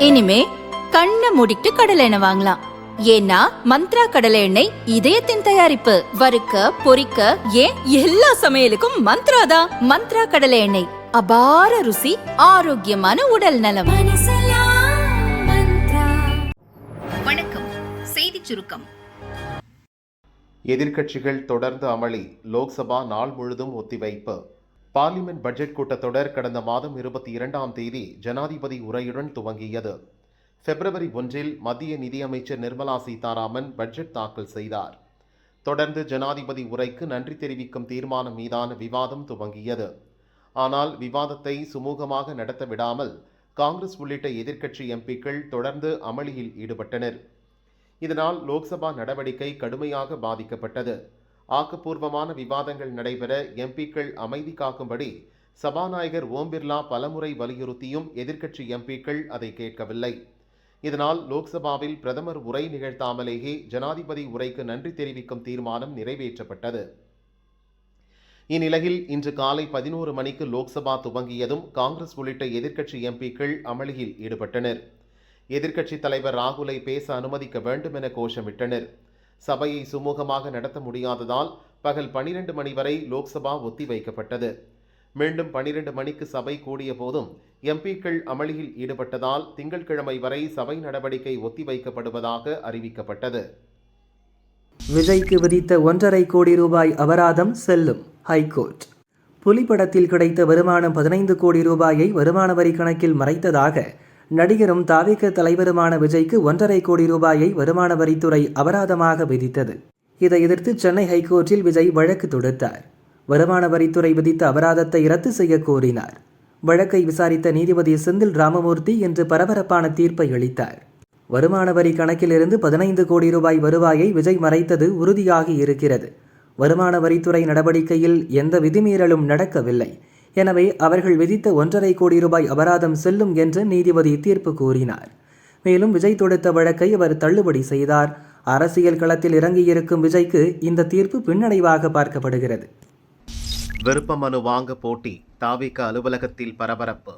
இனிமே கண்ணை மூடிட்டு கடலை எண்ணெய் வாங்கலாம். ஏன்னா மந்த்ரா கடலை எண்ணெய் இதயத்தின் தயாரிப்பு. வறுக்க பொரிக்க ஏன் எல்லா சமையலுக்கும் மந்த்ரா தான். மந்த்ரா கடலை எண்ணெய், அபார ருசி, ஆரோக்கியமான உடல் நலம். வணக்கம். செய்தி சுருக்கம். எதிர்க்கட்சிகள் தொடர்ந்து அமளி. லோக்சபா நாள் முழுதும் ஒத்திவைப்பு. பார்லிமெண்ட் பட்ஜெட் கூட்டத்தொடர் கடந்த மாதம் 22ஆம் தேதி ஜனாதிபதி உரையுடன் துவங்கியது. பிப்ரவரி 1 மத்திய நிதியமைச்சர் நிர்மலா சீதாராமன் பட்ஜெட் தாக்கல் செய்தார். தொடர்ந்து ஜனாதிபதி உரைக்கு நன்றி தெரிவிக்கும் தீர்மானம் மீதான விவாதம் துவங்கியது. ஆனால் விவாதத்தை சுமூகமாக நடத்த விடாமல் காங்கிரஸ் உள்ளிட்ட எதிர்க்கட்சி எம்பிக்கள் தொடர்ந்து அமளியில் ஈடுபட்டனர். இதனால் லோக்சபா நடவடிக்கை கடுமையாக பாதிக்கப்பட்டது. ஆக்கப்பூர்வமான விவாதங்கள் நடைபெற எம்பிக்கள் அமைதி காக்கும்படி சபாநாயகர் ஓம் பிர்லா பலமுறை வலியுறுத்தியும் எதிர்க்கட்சி எம்பிக்கள் அதை கேட்கவில்லை. இதனால் லோக்சபாவில் பிரதமர் உரை நிகழ்த்தாமலேயே ஜனாதிபதி உரைக்கு நன்றி தெரிவிக்கும் தீர்மானம் நிறைவேற்றப்பட்டது. இந்நிலையில் இன்று காலை 11 மணிக்கு லோக்சபா துவங்கியதும் காங்கிரஸ் உள்ளிட்ட எதிர்க்கட்சி எம்பிக்கள் அமளியில் ஈடுபட்டனர். எதிர்க்கட்சித் தலைவர் ராகுலை பேச அனுமதிக்க வேண்டும் என கோஷமிட்டனர். சபையை சுமூகமாக நடத்த முடியாததால் பகல் 12 மணி வரை லோக்சபா ஒத்திவைக்கப்பட்டது. மீண்டும் 12 மணிக்கு சபை கூடிய போதும் எம்பிக்கள் அமளியில் ஈடுபட்டதால் திங்கட்கிழமை வரை சபை நடவடிக்கை ஒத்திவைக்கப்படுவதாக அறிவிக்கப்பட்டது. விஜய்க்கு விதித்த 1.5 கோடி ரூபாய் அபராதம் செல்லும் ஹைகோர்ட். புலி படத்தில் கிடைத்த வருமானம் 15 கோடி ரூபாயை வருமான வரி கணக்கில் மறைத்ததாக நடிகரும் தாவேக தலைவருமான விஜய்க்கு 1.5 கோடி ரூபாயை வருமான வரித்துறை அபராதமாக விதித்தது. இதை எதிர்த்து சென்னை ஹைகோர்ட்டில் விஜய் வழக்கு தொடுத்தார். வருமான வரித்துறை விதித்த அபராதத்தை ரத்து செய்ய கோரினார். வழக்கை விசாரித்த நீதிபதி செந்தில் ராமமூர்த்தி இன்று பரபரப்பான தீர்ப்பை அளித்தார். வருமான வரி கணக்கிலிருந்து 15 கோடி ரூபாய் வருவாயை விஜய் மறைத்தது உறுதியாகி இருக்கிறது. வருமான வரித்துறை நடவடிக்கையில் எந்த விதிமீறலும் நடக்கவில்லை. எனவே அவர்கள் விதித்த 1.5 கோடி ரூபாய் அபராதம் செல்லும் என்று நீதிபதி தீர்ப்பு கூறினார். மேலும் விஜய் தொடுத்த வழக்கை அவர் தள்ளுபடி செய்தார். அரசியல் களத்தில் இறங்கியிருக்கும் விஜய்க்கு இந்த தீர்ப்பு பின்னடைவாக பார்க்கப்படுகிறது. விருப்ப மனு வாங்க போட்டி. தாவேக அலுவலகத்தில் பரபரப்பு.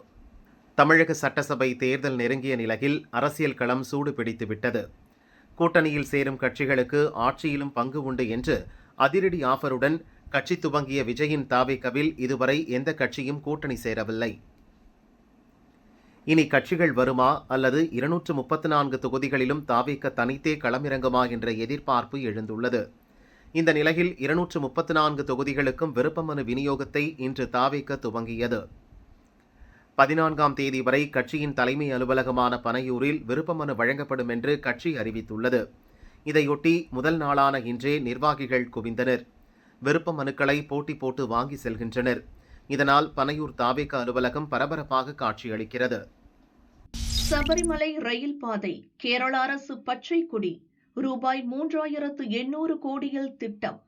தமிழக சட்டசபை தேர்தல் நெருங்கிய நிலையில் அரசியல் களம் சூடு பிடித்துவிட்டது. கூட்டணியில் சேரும் கட்சிகளுக்கு ஆட்சியிலும் பங்கு உண்டு என்று அதிரடி ஆஃபருடன் கட்சி துவங்கிய விஜயின் தாவேகவில் இதுவரை எந்த கட்சியும் கூட்டணி சேரவில்லை. இனி கட்சிகள் வருமா அல்லது 234 தொகுதிகளிலும் தாவேக தனித்தே களமிறங்குமா என்ற எதிர்பார்ப்பு எழுந்துள்ளது. இந்த நிலையில் 234 தொகுதிகளுக்கும் விருப்ப மனு விநியோகத்தை இன்று தாவேக துவங்கியது. 14ஆம் தேதி வரை கட்சியின் தலைமை அலுவலகமான பனையூரில் விருப்ப மனு வழங்கப்படும் என்று கட்சி அறிவித்துள்ளது. இதையொட்டி முதல் நாளான இன்றே நிர்வாகிகள் குவிந்தனர். விருப்ப மனுக்களை போட்டி போட்டு வாங்கி செல்கின்றனர். இதனால் பனையூர் தாவேக அலுவலகம் பரபரப்பாக காட்சியளிக்கிறது. சபரிமலை ரயில் பாதை கேரள அரசு பச்சை கொடி ரூபாய் 3800 கோடியில் திட்டம்.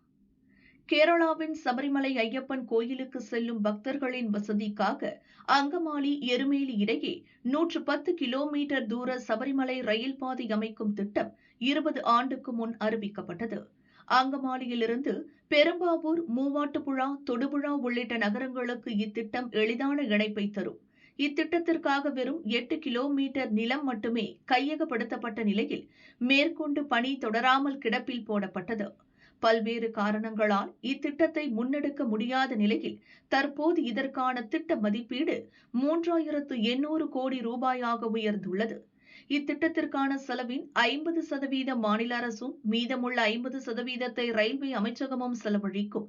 கேரளாவின் சபரிமலை ஐயப்பன் கோயிலுக்கு செல்லும் பக்தர்களின் வசதிக்காக அங்கமாலி எருமேலி இடையே 110 கிலோமீட்டர் தூர சபரிமலை ரயில் பாதை அமைக்கும் திட்டம் 20 ஆண்டுக்கு முன் அறிவிக்கப்பட்டது. அங்கமாலியிலிருந்து பெரும்பாவூர், மூவாட்டுப்புழா, தொடுபுழா உள்ளிட்ட நகரங்களுக்கு இத்திட்டம் எளிதான இணைப்பை தரும். இத்திட்டத்திற்காக வெறும் 8 கிலோமீட்டர் நிலம் மட்டுமே கையகப்படுத்தப்பட்ட நிலையில் மேற்கொண்டு பணி தொடராமல் கிடப்பில் போடப்பட்டது. பல்வேறு காரணங்களால் இத்திட்டத்தை முன்னெடுக்க முடியாத நிலையில் தற்போது இதற்கான திட்ட மதிப்பீடு 3800 கோடி ரூபாயாக உயர்ந்துள்ளது. இத்திட்டத்திற்கான செலவின் 50% மாநில அரசும் மீதமுள்ள 50%ஐ ரயில்வே அமைச்சகமும் செலவழிக்கும்.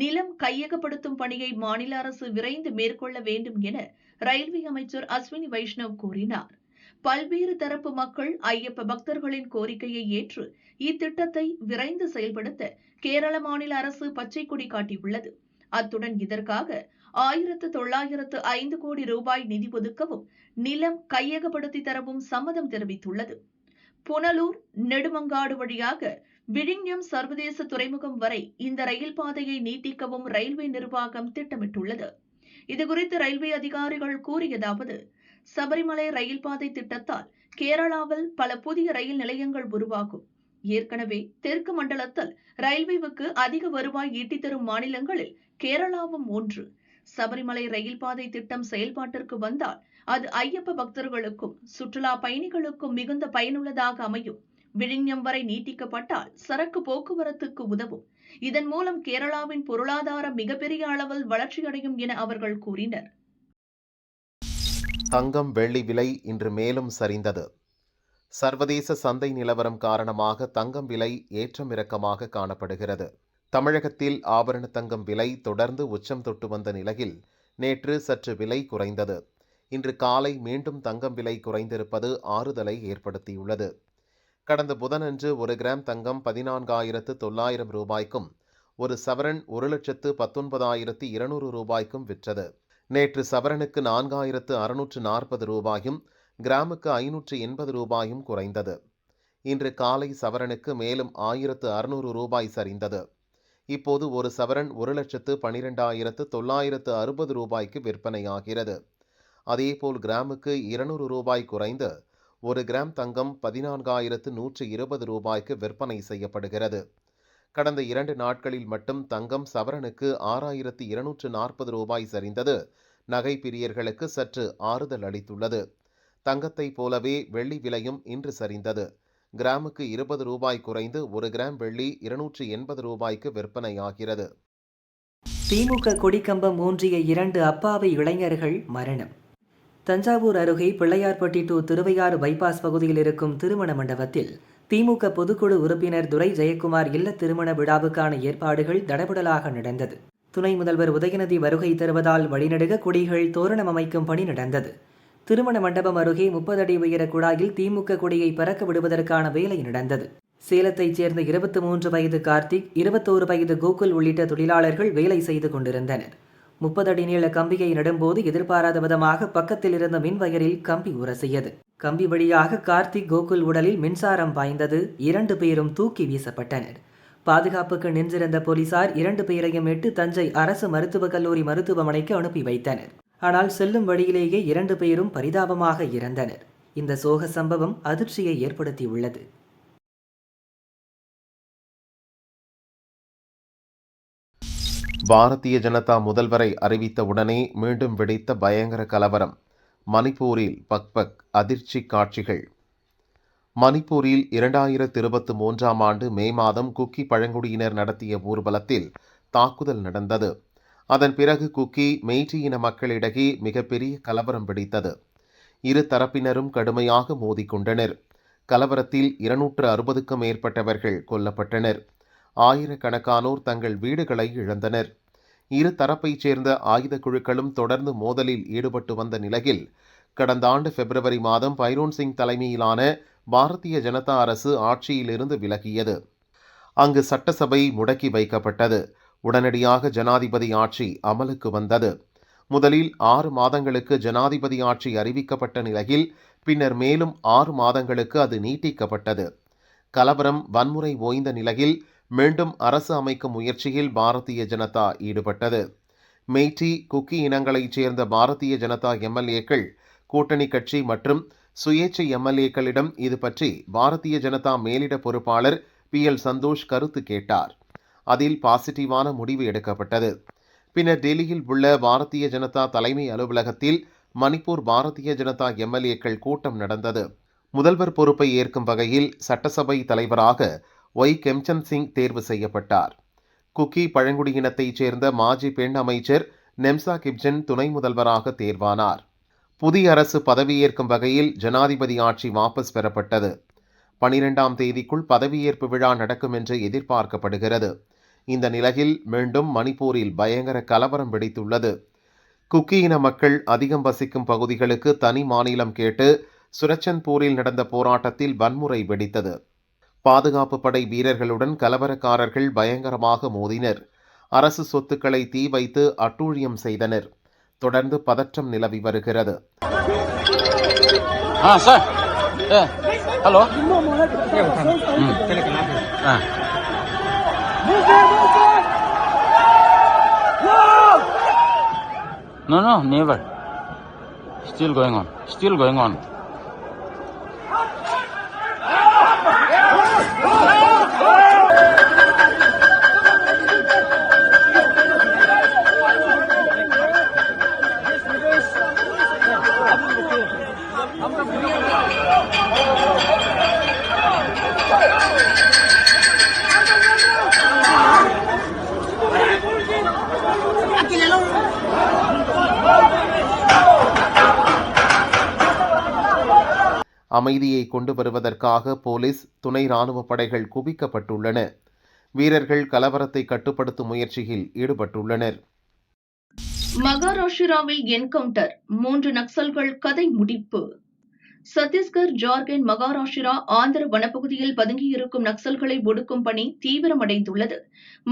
நிலம் கையகப்படுத்தும் பணியை மாநில அரசு விரைந்து மேற்கொள்ள வேண்டும் என ரயில்வே அமைச்சர் அஸ்வினி வைஷ்ணவ் கூறினார். பல்வேறு தரப்பு மக்கள் ஐயப்ப பக்தர்களின் கோரிக்கையை ஏற்று இத்திட்டத்தை விரைந்து செயல்படுத்த கேரள மாநில அரசு பச்சை கொடி காட்டியுள்ளது. அத்துடன் இதற்காக 1905 கோடி ரூபாய் நிதி ஒதுக்கவும் நிலம் கையகப்படுத்தி தரவும் சம்மதம் தெரிவித்துள்ளது. புனலூர் நெடுமங்காடு வழியாக விழிஞம் சர்வதேச துறைமுகம் வரை இந்த ரயில் பாதையை நீட்டிக்கவும் ரயில்வே நிர்வாகம் திட்டமிட்டுள்ளது. இதுகுறித்து ரயில்வே அதிகாரிகள் கூறியதாவது: சபரிமலை ரயில் பாதை திட்டத்தால் கேரளாவில் பல புதிய ரயில் நிலையங்கள் உருவாகும். ஏற்கனவே தெற்கு மண்டலத்தில் ரயில்வேவுக்கு அதிக வருவாய் ஈட்டித்தரும் மாநிலங்களில் கேரளாவும் ஒன்று. சபரிமலை ரயில் பாதை திட்டம் செயல்பாட்டிற்கு வந்தால் அது ஐயப்ப பக்தர்களுக்கும் சுற்றுலா பயணிகளுக்கும் மிகுந்த பயனுள்ளதாக அமையும். விழிஞம் வரை நீட்டிக்கப்பட்டால் சரக்கு போக்குவரத்துக்கு உதவும். இதன் மூலம் கேரளாவின் பொருளாதாரம் மிகப்பெரிய அளவில் வளர்ச்சியடையும் என அவர்கள் கூறினர். தங்கம் வெள்ளி விலை இன்று மேலும் சரிந்தது. சர்வதேச சந்தை நிலவரம் காரணமாக தங்கம் விலை ஏற்றமிறக்கமாக காணப்படுகிறது. தமிழகத்தில் ஆபரண தங்கம் விலை தொடர்ந்து உச்சம் தொட்டு வந்த நிலையில் நேற்று சற்று விலை குறைந்தது. இன்று காலை மீண்டும் தங்கம் விலை குறைந்திருப்பது ஆறுதலை ஏற்படுத்தியுள்ளது. கடந்த புதனன்று 1 கிராம் தங்கம் 14,900 ரூபாய்க்கும் 1 சவரன் 1,19,200 ரூபாய்க்கும் விற்றது. நேற்று சவரனுக்கு 4,640 ரூபாயும் கிராமுக்கு 580 ரூபாயும் குறைந்தது. இன்று காலை சவரனுக்கு மேலும் 1,600 ரூபாய் சரிந்தது. இப்போது 1 சவரன் 1,12,960 ரூபாய்க்கு விற்பனையாகிறது. அதேபோல் கிராமுக்கு 200 ரூபாய் குறைந்து 1 கிராம் தங்கம் 14,120 ரூபாய்க்கு விற்பனை செய்யப்படுகிறது. கடந்த 2 நாட்களில் மட்டும் தங்கம் சவரனுக்கு 6,240 ரூபாய் சரிந்தது நகை பிரியர்களுக்கு சற்று ஆறுதல் அளித்துள்ளது. தங்கத்தை போலவே வெள்ளி விலையும் இன்று சரிந்தது. கிராமுக்கு 20 ரூபாய் குறைந்து 1 கிராம் வெள்ளி 280 ரூபாய்க்கு விற்பனையாகிறது. திமுக கொடிக்கம்பம் ஊன்றிய 2 அப்பாவி இளைஞர்கள் மரணம். தஞ்சாவூர் அருகே பிள்ளையார்பட்டி டு திருவையாறு பைபாஸ் பகுதியில் இருக்கும் திருமண மண்டபத்தில் திமுக பொதுக்குழு உறுப்பினர் துரை ஜெயக்குமார் இல்ல திருமண விழாவுக்கான ஏற்பாடுகள் தடபுடலாக நடந்தது. துணை முதல்வர் உதயநிதி வருகை தருவதால் வழிநெடுக கொடிகள் தோரணம் அமைக்கும் பணி நடந்தது. திருமண மண்டபம் அருகே 30 அடி உயர குழாயில் திமுக கொடியை பறக்க விடுவதற்கான வேலை நடந்தது. சேலத்தைச் சேர்ந்த 23 வயது கார்த்திக், 21 வயது கோகுல் உள்ளிட்ட தொழிலாளர்கள் வேலை செய்து கொண்டிருந்தனர். 30 அடி நீள கம்பியை நடும்போது எதிர்பாராத விதமாக பக்கத்தில் இருந்த மின் வயரில் கம்பி உரசியது. கம்பி வழியாக கார்த்திக், கோகுல் உடலில் மின்சாரம் பாய்ந்தது. 2 பேரும் தூக்கி வீசப்பட்டனர். பாதுகாப்புக்கு நின்றிருந்த போலீசார் 2 பேரையும் மீட்டு தஞ்சை அரசு மருத்துவக் கல்லூரி மருத்துவமனைக்கு அனுப்பி வைத்தனர். ஆனால் செல்லும் வழியிலேயே 2 பேரும் பரிதாபமாக இறந்தனர். இந்த சோக சம்பவம் அதிர்ச்சியை ஏற்படுத்தியுள்ளது. பாரதிய ஜனதா முதல்வரை அறிவித்த உடனே மீண்டும் வெடித்த பயங்கர கலவரம். மணிப்பூரில் பக்பக் அதிர்ச்சி காட்சிகள். மணிப்பூரில் 2023ஆம் ஆண்டு மே மாதம் குக்கி பழங்குடியினர் நடத்திய ஊர்வலத்தில் தாக்குதல் நடந்தது. அதன் பிறகு குக்கி, மெய்ட்டி இன மக்களிடையே மிகப்பெரிய கலவரம் வெடித்தது. இரு தரப்பினரும் கடுமையாக மோதிக்கொண்டனர். கலவரத்தில் 260க்கும் மேற்பட்டவர்கள் கொல்லப்பட்டனர். ஆயிரக்கணக்கானோர் தங்கள் வீடுகளை இழந்தனர். இரு தரப்பைச் சேர்ந்த ஆயுத குழுக்களும் தொடர்ந்து மோதலில் ஈடுபட்டு வந்த நிலையில் கடந்த ஆண்டு பிப்ரவரி மாதம் பைரோன் சிங் தலைமையிலான பாரதிய ஜனதா அரசு ஆட்சியிலிருந்து விலகியது. அங்கு சட்டசபை முடக்கி வைக்கப்பட்டது. உடனடியாக ஜனாதிபதி ஆட்சி அமலுக்கு வந்தது. முதலில் 6 மாதங்களுக்கு ஜனாதிபதி ஆட்சி அறிவிக்கப்பட்ட நிலையில் பின்னர் மேலும் 6 மாதங்களுக்கு அது நீட்டிக்கப்பட்டது. கலவரம், வன்முறை ஓய்ந்த நிலையில் மீண்டும் அரசு அமைக்கும் முயற்சியில் பாரதிய ஜனதா ஈடுபட்டது. மெய்ட்டி, குக்கி இனங்களைச் சேர்ந்த பாரதிய ஜனதா எம்எல்ஏக்கள், கூட்டணி கட்சி மற்றும் சுயேட்சை எம்எல்ஏக்களிடம் இது பற்றி பாரதிய ஜனதா மேலிட பொறுப்பாளர் PL சந்தோஷ் கருத்து கேட்டார். அதில் பாசிட்டிவான முடிவு எடுக்கப்பட்டது. பின்னர் டெல்லியில் உள்ள பாரதிய ஜனதா தலைமை அலுவலகத்தில் மணிப்பூர் பாரதிய ஜனதா எம்எல்ஏக்கள் கூட்டம் நடந்தது. முதல்வர் பொறுப்பை ஏற்கும் வகையில் சட்டசபை தலைவராக ஒய் கெம்சந்த் சிங் தேர்வு செய்யப்பட்டார். குக்கி பழங்குடியினத்தைச் சேர்ந்த மாஜி பெண் அமைச்சர் நெம்சா கிப்ஜன் துணை முதல்வராக தேர்வானார். புதிய அரசு பதவியேற்கும் வகையில் ஜனாதிபதி ஆட்சி வாபஸ் பெறப்பட்டது. 12ஆம் தேதிக்குள் பதவியேற்பு விழா நடக்கும் என்று எதிர்பார்க்கப்படுகிறது. இந்த நிலையில் மீண்டும் மணிப்பூரில் பயங்கர கலவரம் வெடித்துள்ளது. குக்கி இன மக்கள் அதிகம் வசிக்கும் பகுதிகளுக்கு தனி மாநிலம் கேட்டு சுரச்சன்பூரில் நடந்த போராட்டத்தில் வன்முறை வெடித்தது. பாதுகாப்பு படை வீரர்களுடன் கலவரக்காரர்கள் பயங்கரமாக மோதினர். அரசு சொத்துக்களை தீ வைத்து அட்டூழியம் செய்தனர். தொடர்ந்து பதற்றம் நிலவி வருகிறது. No, never. Still going on. அமைதியை கொண்டு வருவதற்காக போலீஸ், துணை ராணுவ படைகள் குவிக்கப்பட்டுள்ளன. வீரர்கள் கலவரத்தை கட்டுப்படுத்தும் முயற்சியில் ஈடுபட்டுள்ளனர். மகாராஷ்டிராவில் என்கவுண்டர், 3 நக்சல்கள் கதை முடிப்பு. சத்தீஸ்கர், ஜார்க்கண்ட், மகாராஷ்டிரா, ஆந்திர வனப்பகுதியில் பதுங்கியிருக்கும் நக்சல்களை ஒடுக்கும் பணி தீவிரமடைந்துள்ளது.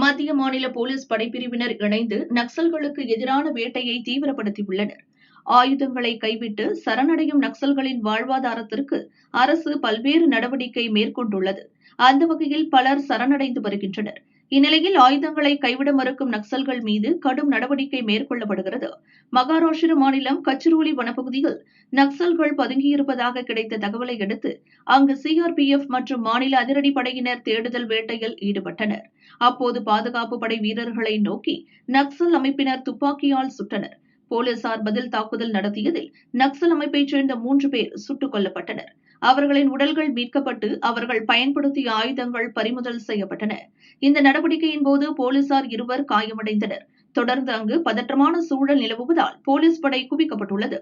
மத்திய மாநில போலீஸ் படைப்பிரிவினர் இணைந்து நக்சல்களுக்கு எதிரான வேட்டையை தீவிரப்படுத்தியுள்ளனர். ஆயுதங்களை கைவிட்டு சரணடையும் நக்சல்களின் வாழ்வாதாரத்திற்கு அரசு பல்வேறு நடவடிக்கை மேற்கொண்டுள்ளது. அந்த வகையில் பலர் சரணடைந்து வருகின்றனர். இந்நிலையில் ஆயுதங்களை கைவிட மறுக்கும் நக்சல்கள் மீது கடும் நடவடிக்கை மேற்கொள்ளப்படுகிறது. மகாராஷ்டிர மாநிலம் கச்ரோலி வனப்பகுதியில் நக்சல்கள் பதுங்கியிருப்பதாக கிடைத்த தகவலை அடுத்து அங்கு சிஆர்பிஎஃப் மற்றும் மாநில அதிரடி படையினர் தேடுதல் வேட்டையில் ஈடுபட்டனர். அப்போது பாதுகாப்பு படை வீரர்களை நோக்கி நக்சல் அமைப்பினர் துப்பாக்கியால் சுட்டனர். போலீசார் பதில் தாக்குதல் நடத்தியதில் நக்சல் அமைப்பைச் சேர்ந்த 3 பேர் சுட்டுக் கொல்லப்பட்டனர். அவர்களின் உடல்கள் மீட்கப்பட்டு அவர்கள் பயன்படுத்திய ஆயுதங்கள் பறிமுதல் செய்யப்பட்டன. இந்த நடவடிக்கையின் போது போலீசார் 2 காயமடைந்தனர். தொடர்ந்து அங்கு பதற்றமான சூழல் நிலவுவதால் போலீஸ் படை குவிக்கப்பட்டுள்ளது.